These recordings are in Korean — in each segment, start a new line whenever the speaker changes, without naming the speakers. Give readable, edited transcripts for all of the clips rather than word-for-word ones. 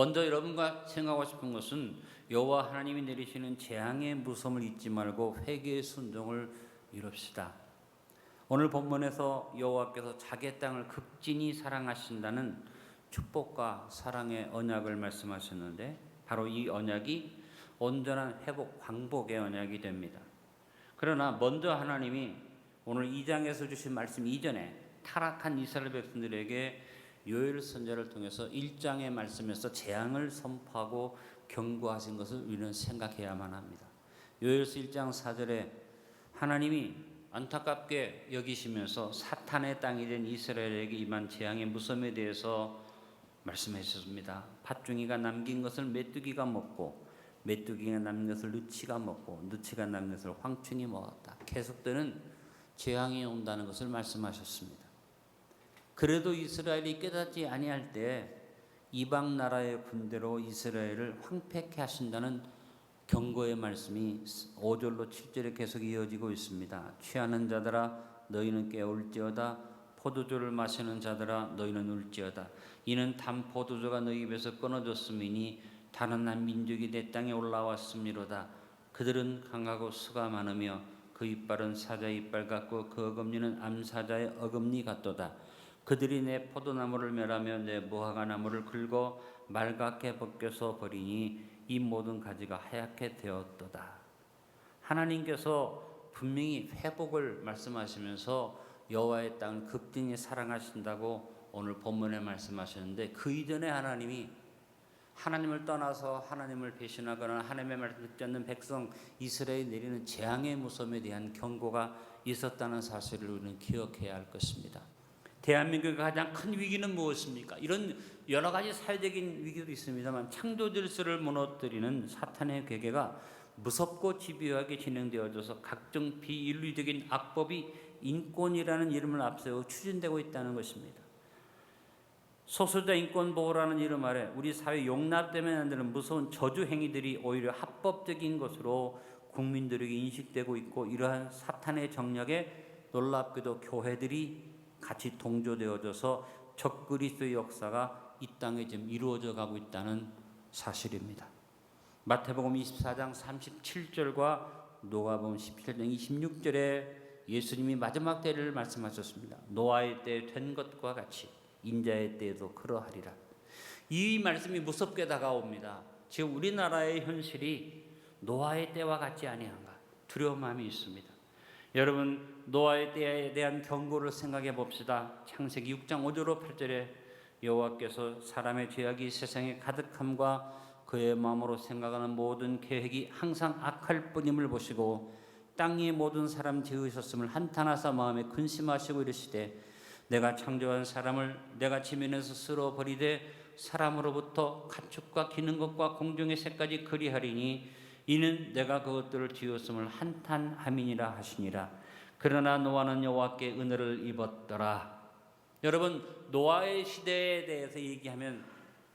먼저 여러분과 생각하고 싶은 것은 여호와 하나님이 내리시는 재앙의 무서움을 잊지 말고 회개의 순종을 이룹시다. 오늘 본문에서 여호와께서 자기의 땅을 극진히 사랑하신다는 축복과 사랑의 언약을 말씀하셨는데 바로 이 언약이 온전한 회복, 광복의 언약이 됩니다. 그러나 먼저 하나님이 오늘 2장에서 주신 말씀 이전에 타락한 이스라엘 백성들에게 요엘 선지자를 통해서 1장의 말씀에서 재앙을 선포하고 경고하신 것을 우리는 생각해야만 합니다. 요엘서 1장 4절에 하나님이 안타깝게 여기시면서 사탄의 땅이 된 이스라엘에게 임한 재앙의 무서움에 대해서 말씀해 주셨습니다. 팥중이가 남긴 것을 메뚜기가 먹고 메뚜기가 남긴 것을 느치가 먹고 느치가 남긴 것을 황충이 먹었다. 계속되는 재앙이 온다는 것을 말씀하셨습니다. 그래도 이스라엘이 깨닫지 아니할 때 이방 나라의 군대로 이스라엘을 황폐케 하신다는 경고의 말씀이 5절로 7절에 계속 이어지고 있습니다. 취하는 자들아 너희는 깨울지어다 포도주를 마시는 자들아 너희는 울지어다 이는 단 포도주가 너희 입에서 끊어졌음이니 다른 한 민족이 내 땅에 올라왔음이로다. 그들은 강하고 수가 많으며 그 이빨은 사자의 이빨 같고 그 어금니는 암사자의 어금니 같도다. 그들이 내 포도나무를 멸하며 내 무화과 나무를 긁어 말갛게 벗겨서 버리니 이 모든 가지가 하얗게 되었도다. 하나님께서 분명히 회복을 말씀하시면서 여호와의 땅을 극진히 사랑하신다고 오늘 본문에 말씀하셨는데 그 이전에 하나님이 하나님을 떠나서 하나님을 배신하거나 하나님의 말씀을 듣지 않는 백성 이스라엘이 내리는 재앙의 무서움에 대한 경고가 있었다는 사실을 우리는 기억해야 할 것입니다. 대한민국의 가장 큰 위기는 무엇입니까? 이런 여러 가지 사회적인 위기도 있습니다만 창조 질서를 무너뜨리는 사탄의 괴계가 무섭고 집요하게 진행되어져서 각종 비인류적인 악법이 인권이라는 이름을 앞세워 추진되고 있다는 것입니다. 소수자 인권 보호라는 이름 아래 우리 사회 용납되면 안 되는 무서운 저주 행위들이 오히려 합법적인 것으로 국민들에게 인식되고 있고 이러한 사탄의 정략에 놀랍게도 교회들이 같이 동조되어져서 적그리스도의 역사가 이 땅에 지금 이루어져 가고 있다는 사실입니다. 마태복음 24장 37절과 누가복음 17장 26절에 예수님이 마지막 때를 말씀하셨습니다. 노아의 때에 된 것과 같이 인자의 때에도 그러하리라. 이 말씀이 무섭게 다가옵니다. 지금 우리나라의 현실이 노아의 때와 같지 아니한가 두려운 마음이 있습니다. 여러분 노아의 때에 대한 경고를 생각해 봅시다. 창세기 6장 5절로 8절에 여호와께서 사람의 죄악이 세상에 가득함과 그의 마음으로 생각하는 모든 계획이 항상 악할 뿐임을 보시고 땅 위의 모든 사람 지으셨음을 한탄하사 마음에 근심하시고 이르시되 내가 창조한 사람을 내가 지면에서 쓸어버리되 사람으로부터 가축과 기는 것과 공중의 새까지 그리하리니 이는 내가 그것들을 지었음을 한탄함이니라 하시니라. 그러나 노아는 여호와께 은혜를 입었더라. 여러분 노아의 시대에 대해서 얘기하면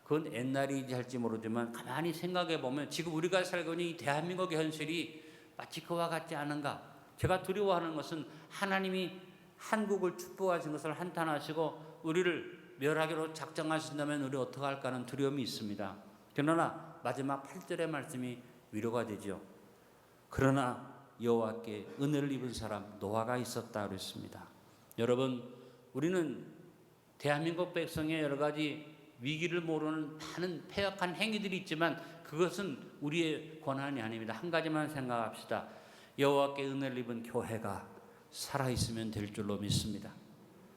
그건 옛날이지 할지 모르지만 가만히 생각해 보면 지금 우리가 살고 있는 이 대한민국의 현실이 마치 그와 같지 않은가. 제가 두려워하는 것은 하나님이 한국을 축복하신 것을 한탄하시고 우리를 멸하기로 작정하신다면 우리 어떻게 할까 하는 두려움이 있습니다. 그러나 마지막 8절의 말씀이 위로가 되죠. 그러나 여호와께 은혜를 입은 사람 노아가 있었다 그랬습니다. 여러분 우리는 대한민국 백성의 여러 가지 위기를 모르는 많은 패역한 행위들이 있지만 그것은 우리의 권한이 아닙니다. 한 가지만 생각합시다. 여호와께 은혜를 입은 교회가 살아있으면 될 줄로 믿습니다.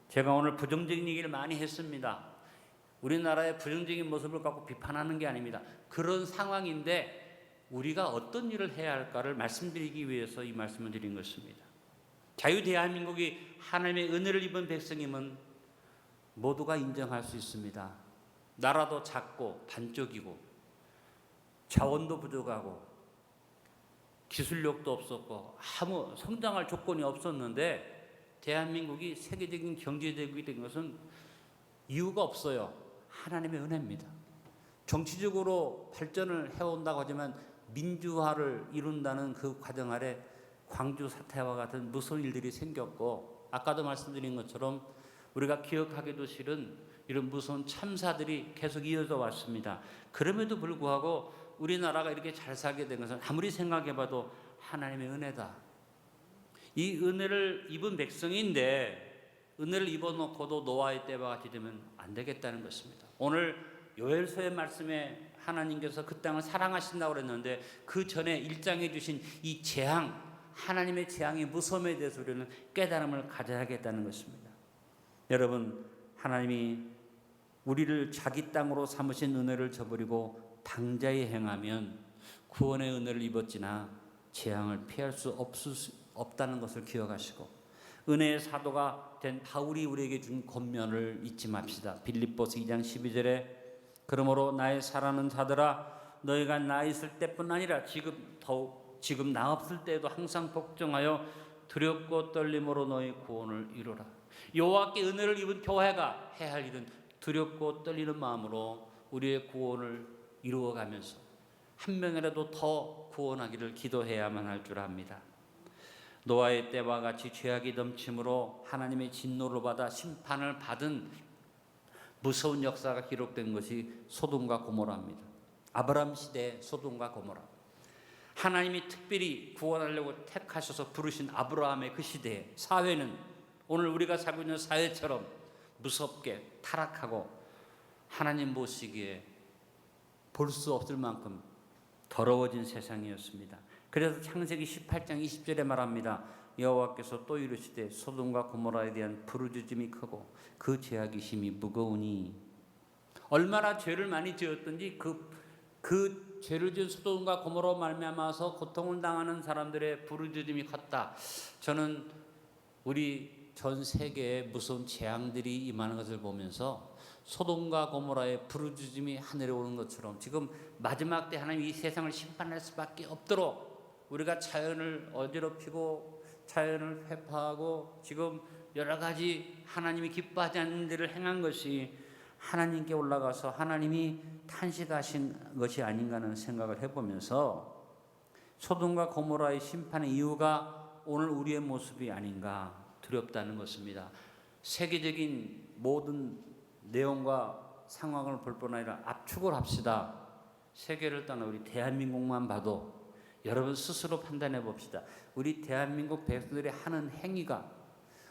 제가 오늘 부정적인 얘기를 많이 했습니다. 우리나라의 부정적인 모습을 갖고 비판하는 게 아닙니다. 그런 상황인데 우리가 어떤 일을 해야 할까를 말씀드리기 위해서 이 말씀을 드린 것입니다. 자유 대한민국이 하나님의 은혜를 입은 백성임은 모두가 인정할 수 있습니다. 나라도 작고 반쪽이고 자원도 부족하고 기술력도 없었고 아무 성장할 조건이 없었는데 대한민국이 세계적인 경제대국이 된 것은 이유가 없어요. 하나님의 은혜입니다. 정치적으로 발전을 해온다고 하지만 민주화를 이룬다는 그 과정 아래 광주 사태와 같은 무서운 일들이 생겼고 아까도 말씀드린 것처럼 우리가 기억하기도 싫은 이런 무서운 참사들이 계속 이어져 왔습니다. 그럼에도 불구하고 우리나라가 이렇게 잘 살게 된 것은 아무리 생각해봐도 하나님의 은혜다. 이 은혜를 입은 백성인데 은혜를 입어놓고도 노아의 때와 같이 되면 안 되겠다는 것입니다. 오늘 요엘서의 말씀에 하나님께서 그 땅을 사랑하신다고 그랬는데 그 전에 1장에 주신 이 재앙, 하나님의 재앙의 무서움에 대해서 우리는 깨달음을 가져야겠다는 것입니다. 여러분, 하나님이 우리를 자기 땅으로 삼으신 은혜를 저버리고 당자에 행하면 구원의 은혜를 입었지나 재앙을 피할 수 없다는 것을 기억하시고 은혜의 사도가 된 바울이 우리에게 준 권면을 잊지 맙시다. 빌립보서 2장 12절에 그러므로 나의 사랑하는 자들아 너희가 나 있을 때뿐 아니라 지금 나 없을 때에도 항상 복종하여 두렵고 떨림으로 너희 구원을 이루라. 여호와께 은혜를 입은 교회가 해야 할 일은 두렵고 떨리는 마음으로 우리의 구원을 이루어가면서 한 명이라도 더 구원하기를 기도해야만 할 줄 압니다. 노아의 때와 같이 죄악이 넘침으로 하나님의 진노를 받아 심판을 받은 무서운 역사가 기록된 것이 소돔과 고모라입니다. 아브라함 시대의 소돔과 고모라. 하나님이 특별히 구원하려고 택하셔서 부르신 아브라함의 그 시대의 사회는 오늘 우리가 살고 있는 사회처럼 무섭게 타락하고 하나님 보시기에 볼 수 없을 만큼 더러워진 세상이었습니다. 그래서 창세기 18장 20절에 말합니다. 여호와께서 또 이르시되 소돔과 고모라에 대한 부르짖음이 크고 그 죄악이 심히 무거우니. 얼마나 죄를 많이 지었든지 그 죄를 지은 소돔과 고모라로 말미암아서 고통을 당하는 사람들의 부르짖음이 컸다. 저는 우리 전 세계에 무서운 재앙들이 임하는 것을 보면서 소돔과 고모라의 부르짖음이 하늘에 오는 것처럼 지금 마지막 때 하나님 이 세상을 심판할 수밖에 없도록 우리가 자연을 어지럽히고 자연을 회파하고 지금 여러 가지 하나님이 기뻐하지 않는 일을 행한 것이 하나님께 올라가서 하나님이 탄식하신 것이 아닌가 하는 생각을 해보면서 소돔과 고모라의 심판의 이유가 오늘 우리의 모습이 아닌가 두렵다는 것입니다. 세계적인 모든 내용과 상황을 볼 뿐 아니라 압축을 합시다. 세계를 떠나 우리 대한민국만 봐도 여러분 스스로 판단해 봅시다. 우리 대한민국 백성들이 하는 행위가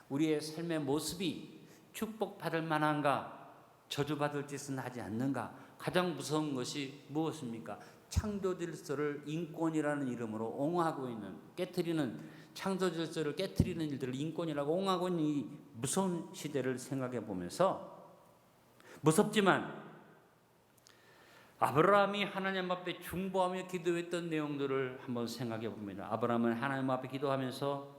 우리의 삶의 모습이 축복받을 만한가 저주받을 짓은 하지 않는가. 가장 무서운 것이 무엇입니까? 창조 질서를 인권이라는 이름으로 옹호하고 있는 깨트리는 창조 질서를 깨트리는 일들을 인권이라고 옹호하고 있는 이 무서운 시대를 생각해 보면서 무섭지만 아브라함이 하나님 앞에 중보하며 기도했던 내용들을 한번 생각해 봅니다. 아브라함은 하나님 앞에 기도하면서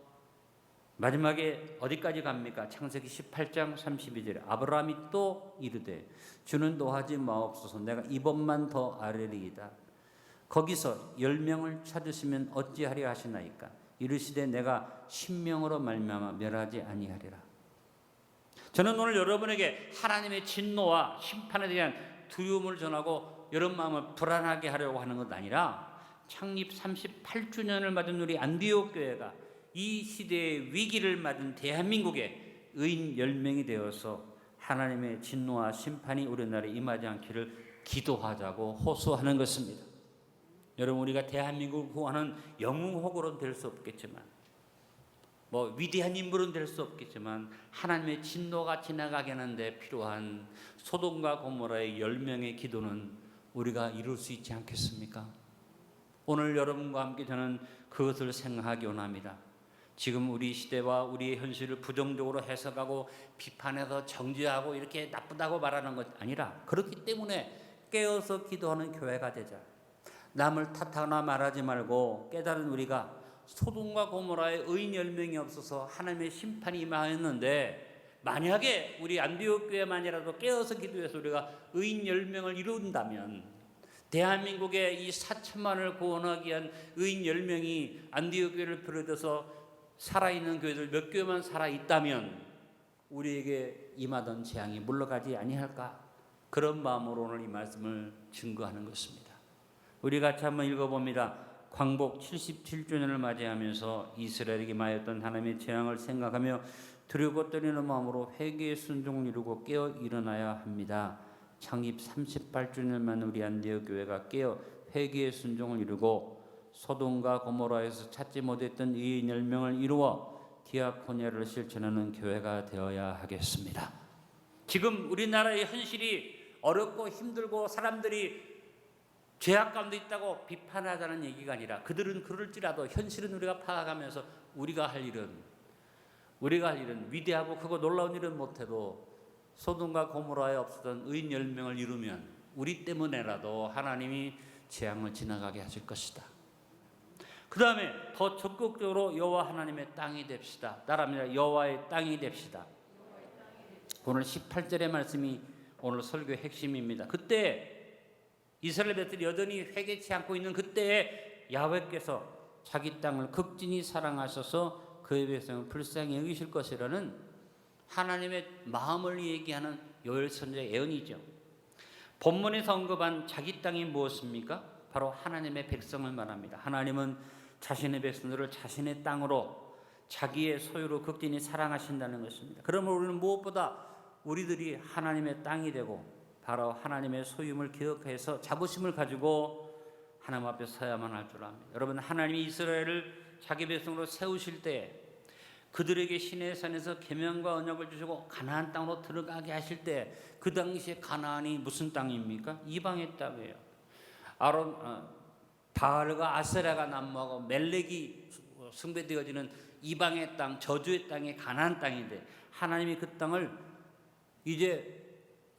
마지막에 어디까지 갑니까? 창세기 18장 32절에 아브라함이 또 이르되 주는 노하지 마옵소서 내가 이번만 더 아뢰리이다. 거기서 10명을 찾으시면 어찌하려 하시나이까? 이르시되 내가 10명으로 말미암아 멸하지 아니하리라. 저는 오늘 여러분에게 하나님의 진노와 심판에 대한 두려움을 전하고 여러분 마음을 불안하게 하려고 하는 것 아니라 창립 38주년을 맞은 우리 안디옥 교회가 이 시대의 위기를 맞은 대한민국의 의인 10명이 되어서 하나님의 진노와 심판이 우리나라에 임하지 않기를 기도하자고 호소하는 것입니다. 여러분 우리가 대한민국을 구하는 영웅호구로는 될 수 없겠지만 위대한 인물은 될 수 없겠지만 하나님의 진노가 지나가게 하는데 필요한 소돔과 고모라의 10명의 기도는 우리가 이룰 수 있지 않겠습니까? 오늘 여러분과 함께 저는 그것을 생각하기 원합니다. 지금 우리 시대와 우리의 현실을 부정적으로 해석하고 비판해서 정죄하고 이렇게 나쁘다고 말하는 것 아니라 그렇기 때문에 깨어서 기도하는 교회가 되자. 남을 탓하거나 말하지 말고 깨달은 우리가 소돔과 고모라의 의인 10명이 없어서 하나님의 심판이 임하였는데 만약에 우리 안디옥 교회만이라도 깨어서 기도해서 우리가 의인 10명을 이룬다면 대한민국의 이 4천만을 구원하기 위한 의인 10명이 안디옥 교회를 비롯해서 살아있는 교회들 몇 교회만 살아있다면 우리에게 임하던 재앙이 물러가지 아니할까? 그런 마음으로 오늘 이 말씀을 증거하는 것입니다. 우리 같이 한번 읽어봅니다. 광복 77주년을 맞이하면서 이스라엘에게 임하였던 하나님의 재앙을 생각하며 두렵고 떨리는 마음으로 회개의 순종을 이루고 깨어 일어나야 합니다. 창립 38주년만 우리 안디옥 교회가 깨어 회개의 순종을 이루고 소돔과 고모라에서 찾지 못했던 이 10명을 이루어 디아코니아를 실천하는 교회가 되어야 하겠습니다. 지금 우리나라의 현실이 어렵고 힘들고 사람들이 죄악 가운데 있다고 비판하자는 얘기가 아니라 그들은 그럴지라도 현실은 우리가 파악하면서 우리가 할 일은 위대하고 크고 놀라운 일은 못해도 소돔과 고모라에 없었던 의인 10명을 이루면 우리 때문에라도 하나님이 재앙을 지나가게 하실 것이다. 그 다음에 더 적극적으로 여호와 하나님의 땅이 됩시다. 따라합니다. 여호와의 땅이 됩시다. 오늘 18절의 말씀이 오늘 설교의 핵심입니다. 그때 이스라엘 백성들이 여전히 회개치 않고 있는 그때에 야훼께서 자기 땅을 극진히 사랑하셔서 그의 백성을 불쌍히 여기실 것이라는 하나님의 마음을 얘기하는 요엘 선지자의 예언이죠. 본문에서 언급한 자기 땅이 무엇입니까? 바로 하나님의 백성을 말합니다. 하나님은 자신의 백성들을 자신의 땅으로 자기의 소유로 극진히 사랑하신다는 것입니다. 그러면 우리는 무엇보다 우리들이 하나님의 땅이 되고 바로 하나님의 소유임을 기억해서 자부심을 가지고 하나님 앞에 서야만 할 줄 압니다. 여러분, 하나님이 이스라엘을 자기 백성으로 세우실 때 그들에게 시내산에서 계명과 언약을 주시고 가나안 땅으로 들어가게 하실 때 그 당시에 가나안이 무슨 땅입니까? 이방의 땅이에요. 바알과 아세라가 난무하고 멜렉이 숭배되어지는 이방의 땅, 저주의 땅이 가나안 땅인데 하나님이 그 땅을 이제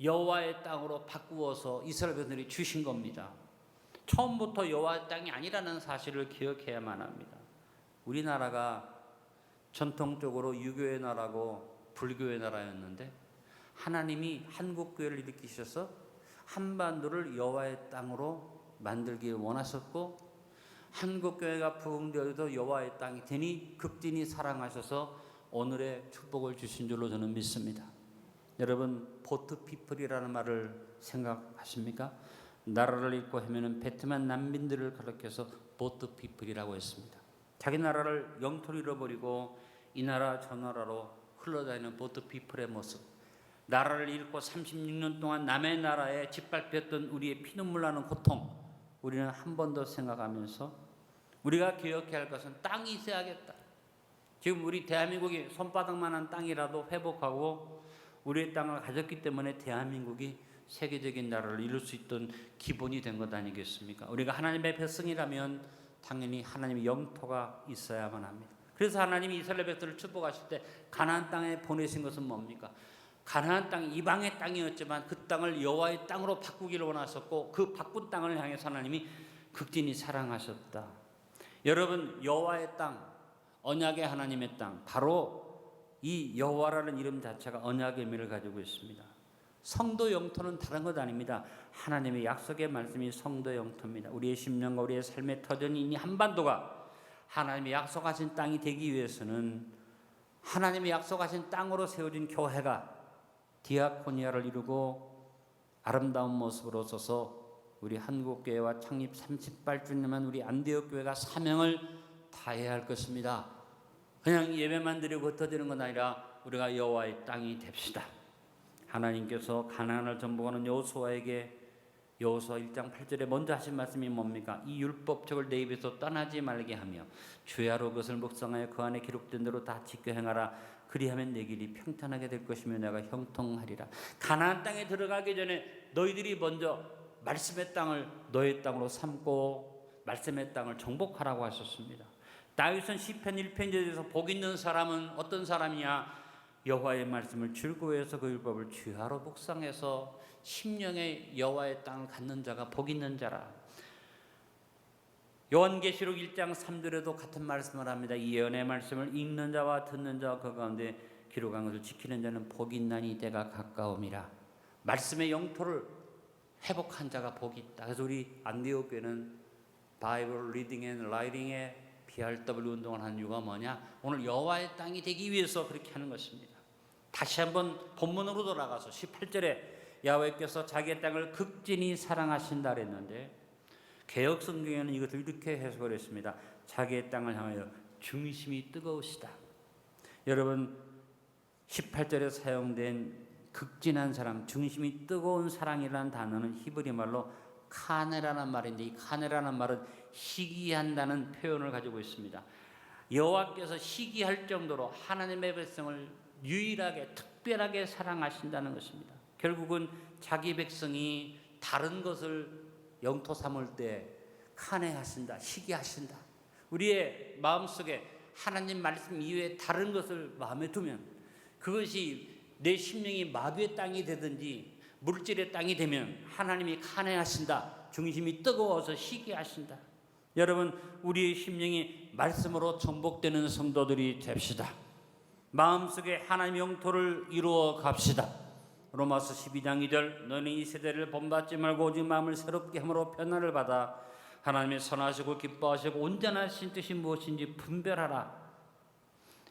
여호와의 땅으로 바꾸어서 이스라엘 백성들이 주신 겁니다. 처음부터 여호와의 땅이 아니라는 사실을 기억해야만 합니다. 우리나라가 전통적으로 유교의 나라고 불교의 나라였는데 하나님이 한국교회를 일으키셔서 한반도를 여호와의 땅으로 만들기 원하셨고 한국교회가 부흥되어도 여호와의 땅이 되니 극진히 사랑하셔서 오늘의 축복을 주신 줄로 저는 믿습니다. 여러분, 보트 피플이라는 말을 생각하십니까? 나라를 잃고 헤매는 베트남 난민들을 가리켜서 보트 피플이라고 했습니다. 자기 나라를 영토를 잃어버리고 이 나라 저 나라로 흘러다니는 보트 피플의 모습, 나라를 잃고 36년 동안 남의 나라에 짓밟혔던 우리의 피눈물 나는 고통, 우리는 한 번 더 생각하면서 우리가 기억해야 할 것은 땅이 있어야겠다. 지금 우리 대한민국이 손바닥만한 땅이라도 회복하고 우리의 땅을 가졌기 때문에 대한민국이 세계적인 나라를 이룰 수 있던 기본이 된 것 아니겠습니까? 우리가 하나님의 백성이라면 당연히 하나님의 영토가 있어야만 합니다. 그래서 하나님이 이스라엘 백성을 축복하실 때 가나안 땅에 보내신 것은 뭡니까? 가나안 땅이 이방의 땅이었지만 그 땅을 여호와의 땅으로 바꾸기를 원하셨고 그 바꾼 땅을 향해서 하나님이 극진히 사랑하셨다. 여러분, 여호와의 땅, 언약의 하나님의 땅, 바로 이 여호와라는 이름 자체가 언약의 의미를 가지고 있습니다. 성도 영토는 다른 것 아닙니다. 하나님의 약속의 말씀이 성도 영토입니다. 우리의 심령과 우리의 삶의 터전인 이 한반도가 하나님의 약속하신 땅이 되기 위해서는 하나님의 약속하신 땅으로 세워진 교회가 디아코니아를 이루고 아름다운 모습으로 서서 우리 한국교회와 창립 38주년만 우리 안디옥 교회가 사명을 다해야 할 것입니다. 그냥 예배만 드리고 흩어지는 건 아니라 우리가 여호와의 땅이 됩시다. 하나님께서 가나안을 정복하는 여호수아에게 여호수아 1장 8절에 먼저 하신 말씀이 뭡니까? 이 율법책을 내 입에서 떠나지 말게 하며 주야로 그것을 묵상하여 그 안에 기록된 대로 다 지켜 행하라. 그리하면 내 길이 평탄하게 될 것이며 내가 형통하리라. 가나안 땅에 들어가기 전에 너희들이 먼저 말씀의 땅을 너의 땅으로 삼고 말씀의 땅을 정복하라고 하셨습니다. 다윗은 시편 1편에서 복 있는 사람은 어떤 사람이냐? 여호와의 말씀을 즐거워해서 그 율법을 주야로 묵상해서 심령의 여호와의 땅을 갖는 자가 복 있는 자라. 요한계시록 1장 3절에도 같은 말씀을 합니다. 이 예언의 말씀을 읽는 자와 듣는 자와 그 가운데 기록한 것을 지키는 자는 복이 있나니 때가 가까움이라. 말씀의 영토를 회복한 자가 복이 있다. 그래서 우리 안디옥 교회는 바이블 리딩 앤 라이팅의 BRW 운동을 한 이유가 뭐냐? 오늘 여호와의 땅이 되기 위해서 그렇게 하는 것입니다. 다시 한번 본문으로 돌아가서 18절에 야훼께서 자기의 땅을 극진히 사랑하신다 그랬는데 개역 성경에는 이것을 이렇게 해석을 했습니다. 자기의 땅을 향하여 중심이 뜨거우시다. 여러분, 18절에 사용된 극진한 사랑, 중심이 뜨거운 사랑이라는 단어는 히브리 말로 카네라는 말인데, 이 카네라는 말은 시기한다는 표현을 가지고 있습니다. 여호와께서 시기할 정도로 하나님의 백성을 유일하게 특별하게 사랑하신다는 것입니다. 결국은 자기 백성이 다른 것을 영토 삼을 때 카네하신다, 시기하신다. 우리의 마음속에 하나님 말씀 이외에 다른 것을 마음에 두면, 그것이 내 심령이 마귀의 땅이 되든지 물질의 땅이 되면 하나님이 카네하신다, 중심이 뜨거워서 시기하신다. 여러분, 우리의 심령이 말씀으로 정복되는 성도들이 됩시다. 마음속에 하나님의 영토를 이루어 갑시다. 로마서 12장 2절, 너는 이 세대를 본받지 말고 오직 마음을 새롭게 함으로 변화를 받아 하나님의 선하시고 기뻐하시고 온전하신 뜻이 무엇인지 분별하라.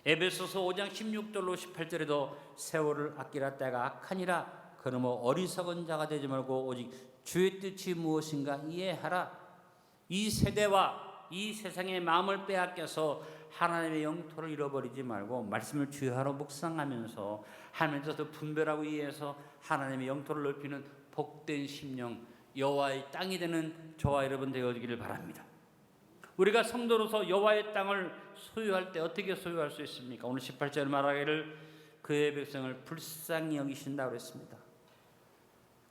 에베소서 5장 16절로 18절에도 세월을 아끼라, 때가 악하니라. 그러므로 어리석은 자가 되지 말고 오직 주의 뜻이 무엇인가 이해하라. 이 세대와 이 세상의 마음을 빼앗겨서 하나님의 영토를 잃어버리지 말고 말씀을 주야로 묵상하면서 하면서도 분별하고 이해해서 하나님의 영토를 넓히는 복된 심령, 여호와의 땅이 되는 저와 여러분 되어지기를 바랍니다. 우리가 성도로서 여호와의 땅을 소유할 때 어떻게 소유할 수 있습니까? 오늘 18절 말하기를 그의 백성을 불쌍히 여기신다고 했습니다.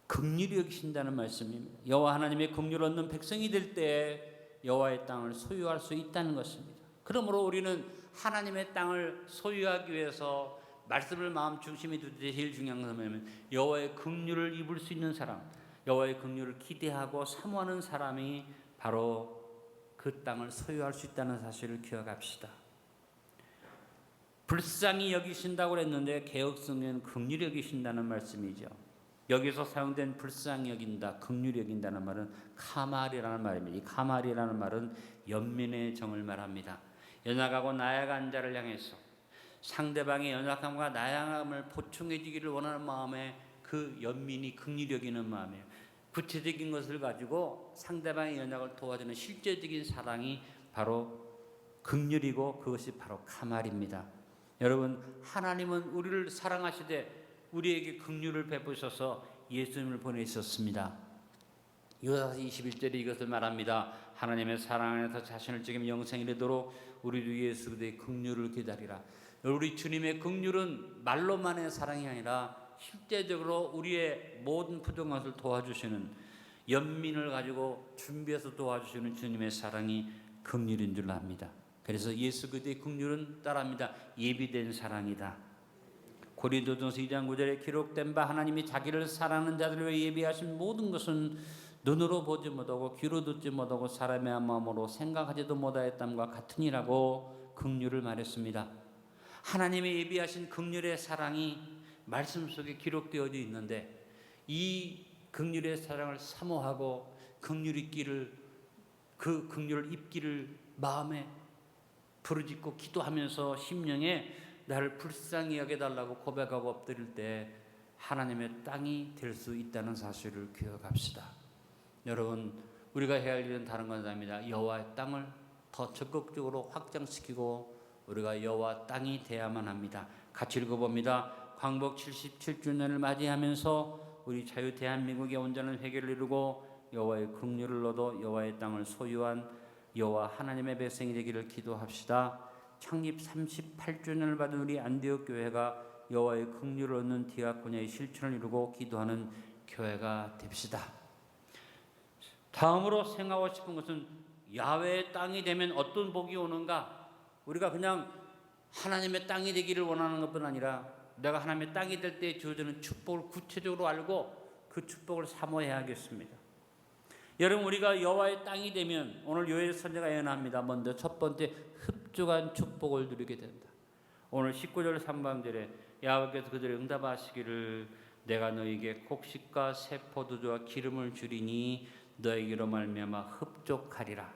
긍휼히 여기신다는 말씀입니다. 여호와 하나님의 긍휼을 얻는 백성이 될 때 여호와의 땅을 소유할 수 있다는 것입니다. 그러므로 우리는 하나님의 땅을 소유하기 위해서 말씀을 마음 중심에 두되 제일 중요한 것은 뭐냐면 여호와의 긍휼을 입을 수 있는 사람, 여호와의 긍휼을 기대하고 사모하는 사람이 바로 그 땅을 소유할 수 있다는 사실을 기억합시다. 불쌍히 여기신다고 했는데 개역성경은 긍휼히 여기신다는 말씀이죠. 여기서 사용된 불쌍히 여긴다, 긍휼히 여긴다는 말은 카말이라는 말입니다. 이 카말이라는 말은 연민의 정을 말합니다. 연약하고 나약한 자를 향해서 상대방의 연약함과 나약함을 보충해 주기를 원하는 마음에 그 연민이 긍휼히 여기는 마음이에요. 구체적인 것을 가지고 상대방의 연약을 도와주는 실제적인 사랑이 바로 긍휼이고 그것이 바로 카말입니다. 여러분, 하나님은 우리를 사랑하시되 우리에게 긍휼을 베푸셔서 예수님을 보내셨습니다. 요사서 21절에 이것을 말합니다. 하나님의 사랑 안에서 자신을 지금 영생에 이르도록 우리도 예수 그리스도의 긍휼을 기다리라. 우리 주님의 긍휼은 말로만의 사랑이 아니라 실제적으로 우리의 모든 부족한 것을 도와주시는, 연민을 가지고 준비해서 도와주시는 주님의 사랑이 긍휼인 줄 압니다. 그래서 예수 그리스도의 긍휼은 따라합니다. 예비된 사랑이다. 고린도전서 2장 9절에 기록된 바 하나님이 자기를 사랑하는 자들을 위해 예비하신 모든 것은 눈으로 보지 못하고 귀로 듣지 못하고 사람의 마음으로 생각하지도 못하였담과 같으니라고 긍휼을 말했습니다. 하나님의 예비하신 긍휼의 사랑이 말씀 속에 기록되어져 있는데 이 긍휼의 사랑을 사모하고 긍휼 있기를, 그 긍휼을 입기를 마음에 부르짖고 기도하면서 심령에 나를 불쌍히 여겨달라고 고백하고 엎드릴 때 하나님의 땅이 될 수 있다는 사실을 기억합시다. 여러분, 우리가 해야 할 일은 다른 건 아닙니다. 여호와의 땅을 더 적극적으로 확장시키고 우리가 여호와 땅이 돼야만 합니다. 같이 읽어봅니다. 광복 77주년을 맞이하면서 우리 자유 대한민국의 온전한 회개를 이루고 여호와의 긍휼을 얻어 여호와의 땅을 소유한 여호와 하나님의 백성이 되기를 기도합시다. 창립 38주년을 받은 우리 안디옥 교회가 여호와의 긍휼을 얻는 디아코니아의 실천을 이루고 기도하는 교회가 됩시다. 다음으로 생각하고 싶은 것은 야훼의 땅이 되면 어떤 복이 오는가? 우리가 그냥 하나님의 땅이 되기를 원하는 것뿐 아니라 내가 하나님의 땅이 될 때 주어지는 축복을 구체적으로 알고 그 축복을 사모해야겠습니다. 여러분, 우리가 여호와의 땅이 되면 오늘 요엘 선지자가 예언합니다. 먼저 첫 번째 흡족한 축복을 누리게 된다. 오늘 19절 3방절에 여호와께서 그들을 응답하시기를 내가 너에게 곡식과 새 포도주와 기름을 주리니 너에게로 말미암아 흡족하리라.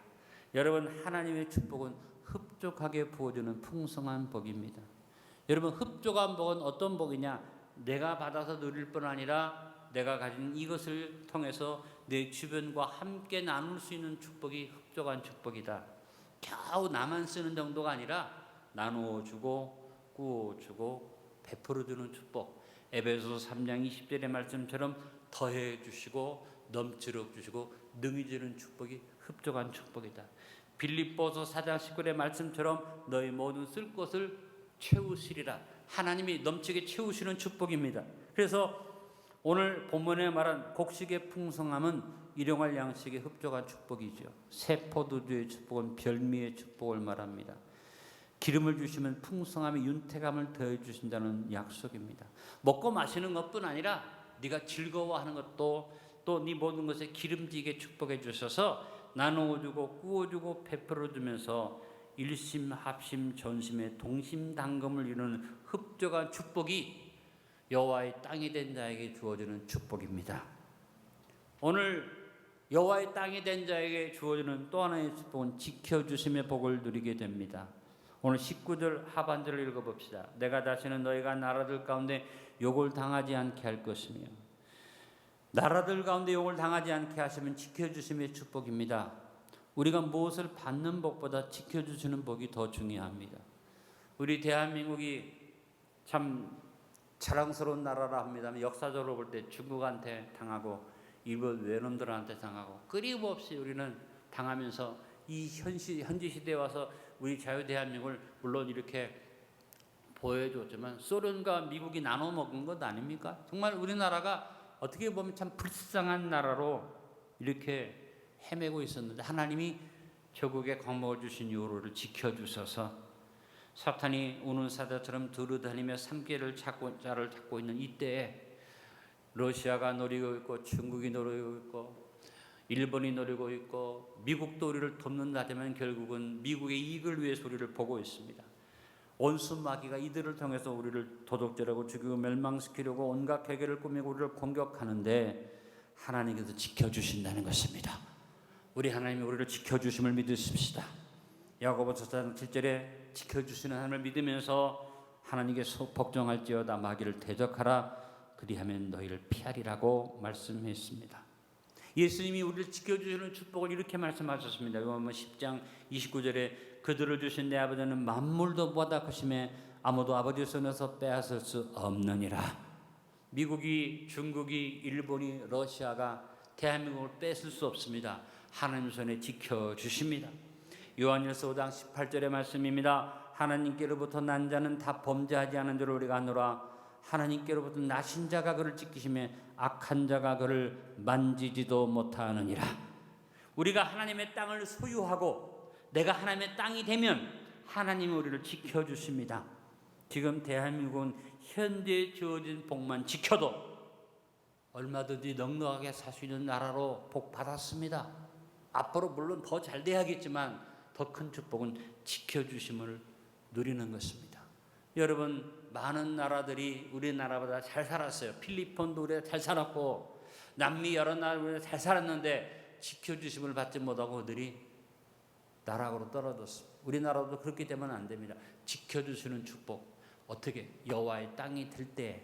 여러분, 하나님의 축복은 흡족하게 부어주는 풍성한 복입니다. 여러분, 흡족한 복은 어떤 복이냐? 내가 받아서 누릴 뿐 아니라 내가 가진 이것을 통해서 내 주변과 함께 나눌 수 있는 축복이 흡족한 축복이다. 겨우 나만 쓰는 정도가 아니라 나누어주고 꾸어주고 베풀어 주는 축복. 에베소서 3장 20절의 말씀처럼 더해 주시고 넘치러 주시고 능히 주는 축복이 흡족한 축복이다. 빌립보서 4장 19절의 말씀처럼 너희 모든 쓸 것을 채우시리라. 하나님이 넘치게 채우시는 축복입니다. 그래서 오늘 본문에 말한 곡식의 풍성함은 일용할 양식의 흡족한 축복이죠. 새 포도주의 축복은 별미의 축복을 말합니다. 기름을 주시면 풍성함이 윤택함을 더해 주신다는 약속입니다. 먹고 마시는 것뿐 아니라 네가 즐거워하는 것도 또 네 모든 것에 기름지게 축복해 주셔서 나누어주고 구워주고 베풀어주면서 일심 합심 전심의 동심당금을 이루는 흡족한 축복이 여호와의 땅이 된 자에게 주어지는 축복입니다. 오늘 여호와의 땅이 된 자에게 주어지는 또 하나의 축복은 지켜주심의 복을 누리게 됩니다. 오늘 19절 하반절을 읽어봅시다. 내가 다시는 너희가 나라들 가운데 욕을 당하지 않게 할 것이며, 나라들 가운데 욕을 당하지 않게 하시면 지켜주심의 축복입니다. 우리가 무엇을 받는 복보다 지켜주시는 복이 더 중요합니다. 우리 대한민국이 참 자랑스러운 나라라 합니다만 역사적으로 볼 때 중국한테 당하고 일본 외놈들한테 당하고 끊임없이 우리는 당하면서 이 현지 시대에 와서 우리 자유 대한민국을 물론 이렇게 보여줬지만 소련과 미국이 나눠 먹은 것 아닙니까? 정말 우리나라가 어떻게 보면 참 불쌍한 나라로 이렇게 헤매고 있었는데 하나님이 저국에 광목을 주신 요로를 지켜주셔서 사탄이 우는 사자처럼 두루다니며 삼계를 자를 잡고 있는 이때에 러시아가 노리고 있고 중국이 노리고 있고 일본이 노리고 있고 미국도 우리를 돕는다면 결국은 미국의 이익을 위해서 우리를 보고 있습니다. 원수 마귀가 이들을 통해서 우리를 도둑질하고 죽이고 멸망시키려고 온갖 계획을 꾸미고 우리를 공격하는데 하나님께서 지켜주신다는 것입니다. 우리 하나님이 우리를 지켜주심을 믿으십시다. 야고보서 4장 7절에 지켜주시는 하나님을 믿으면서 하나님께 복종할지어다 마귀를 대적하라 그리하면 너희를 피하리라고 말씀했습니다. 예수님이 우리를 지켜주시는 축복을 이렇게 말씀하셨습니다. 요한복음 10장 29절에 그들을 주신 내 아버지는 만물도 보다 크심에 아무도 아버지 손에서 빼앗을 수 없느니라. 미국이, 중국이, 일본이, 러시아가 대한민국을 뺏을 수 없습니다. 하나님 손에 지켜주십니다. 요한일서 5장 18절의 말씀입니다. 하나님께로부터 난 자는 다 범죄하지 않은 줄 우리가 아노라. 하나님께로부터 나신 자가 그를 지키시매 악한 자가 그를 만지지도 못하느니라. 우리가 하나님의 땅을 소유하고 내가 하나님의 땅이 되면 하나님이 우리를 지켜주십니다. 지금 대한민국은 현재 주어진 복만 지켜도 얼마든지 넉넉하게 살 수 있는 나라로 복 받았습니다. 앞으로 물론 더 잘 돼야겠지만 더 큰 축복은 지켜주심을 누리는 것입니다. 여러분, 많은 나라들이 우리나라보다 잘 살았어요. 필리핀도 우리가 잘 살았고 남미 여러 나라 우리가 잘 살았는데 지켜주심을 받지 못하고 그들이 나락으로 떨어졌습니다. 우리나라도 그렇게 되면 안 됩니다. 지켜주시는 축복. 어떻게? 여호와의 땅이 될 때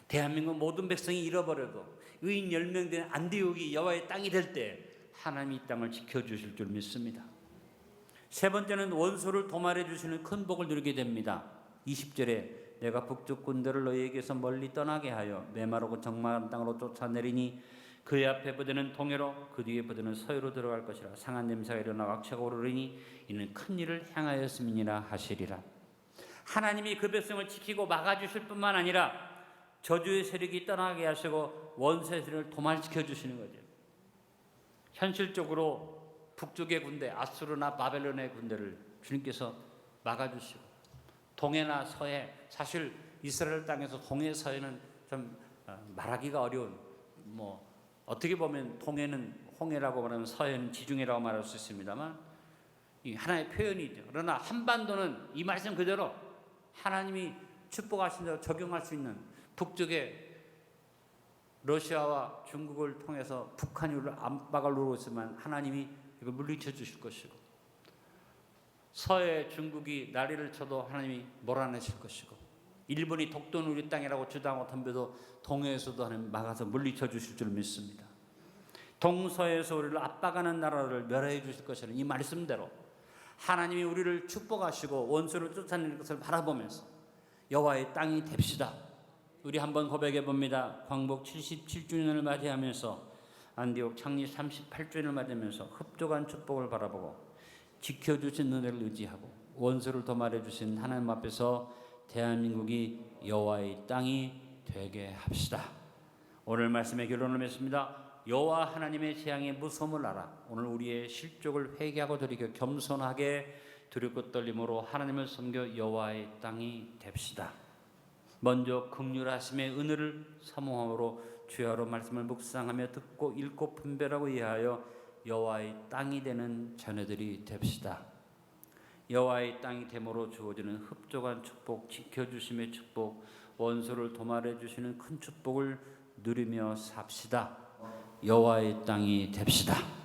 대한민국 모든 백성이 잃어버려도 의인 10명 된 안디옥이 여호와의 땅이 될 때 하나님이 이 땅을 지켜주실 줄 믿습니다. 세 번째는 원수를 도말해 주시는 큰 복을 누리게 됩니다. 20절에 내가 북쪽 군대를 너희에게서 멀리 떠나게 하여 메마르고 적막한 땅으로 쫓아내리니 그의 앞에 부대는 동해로 그 뒤에 부대는 서해로 들어갈 것이라. 상한 냄새가 일어나 악취가 오르니 이는 큰 일을 행하였음이니라 하시리라. 하나님이 그 백성을 지키고 막아주실 뿐만 아니라 저주의 세력이 떠나게 하시고 원수의 세력을 도말시켜 주시는 거죠. 현실적으로 북쪽의 군대 아수르나 바벨론의 군대를 주님께서 막아주시고 동해나 서해, 사실 이스라엘 땅에서 동해 서해는 좀 말하기가 어려운, 어떻게 보면 동해는 홍해라고 말하면 서해는 지중해라고 말할 수 있습니다만 이 하나의 표현이죠. 그러나 한반도는 이 말씀 그대로 하나님이 축복하신 대로 적용할 수 있는 북쪽에 러시아와 중국을 통해서 북한이 우리를 압박을 누르고 있지만 하나님이 이걸 물리쳐 주실 것이고 서해 중국이 난리를 쳐도 하나님이 몰아내실 것이고 일본이 독도는 우리 땅이라고 주장하고 덤벼도 동해에서도 하나님 막아서 물리쳐 주실 줄 믿습니다. 동서에서 우리를 압박하는 나라를 멸해 주실 것이라는 이 말씀대로 하나님이 우리를 축복하시고 원수를 쫓아내는 것을 바라보면서 여호와의 땅이 됩시다. 우리 한번 고백해 봅니다. 광복 77주년을 맞이하면서 안디옥 창립 38주년을 맞이하면서 흡족한 축복을 바라보고 지켜주신 은혜를 의지하고 원수를 도말해 주신 하나님 앞에서 대한민국이 여호와의 땅이 되게 합시다. 오늘 말씀의 결론을 맺습니다. 여호와 하나님의 재앙의 무서움을 알아 오늘 우리의 실족을 회개하고 돌이켜 겸손하게 두렵고 떨림으로 하나님을 섬겨 여호와의 땅이 됩시다. 먼저 긍휼하심의 은혜를 사모함으로 주야로 말씀을 묵상하며 듣고 읽고 분별하고 이해하여 여호와의 땅이 되는 자녀들이 됩시다. 여호와의 땅이 됨으로 주어지는 흡족한 축복, 지켜주심의 축복, 원수를 도말해 주시는 큰 축복을 누리며 삽시다. 여호와의 땅이 됩시다.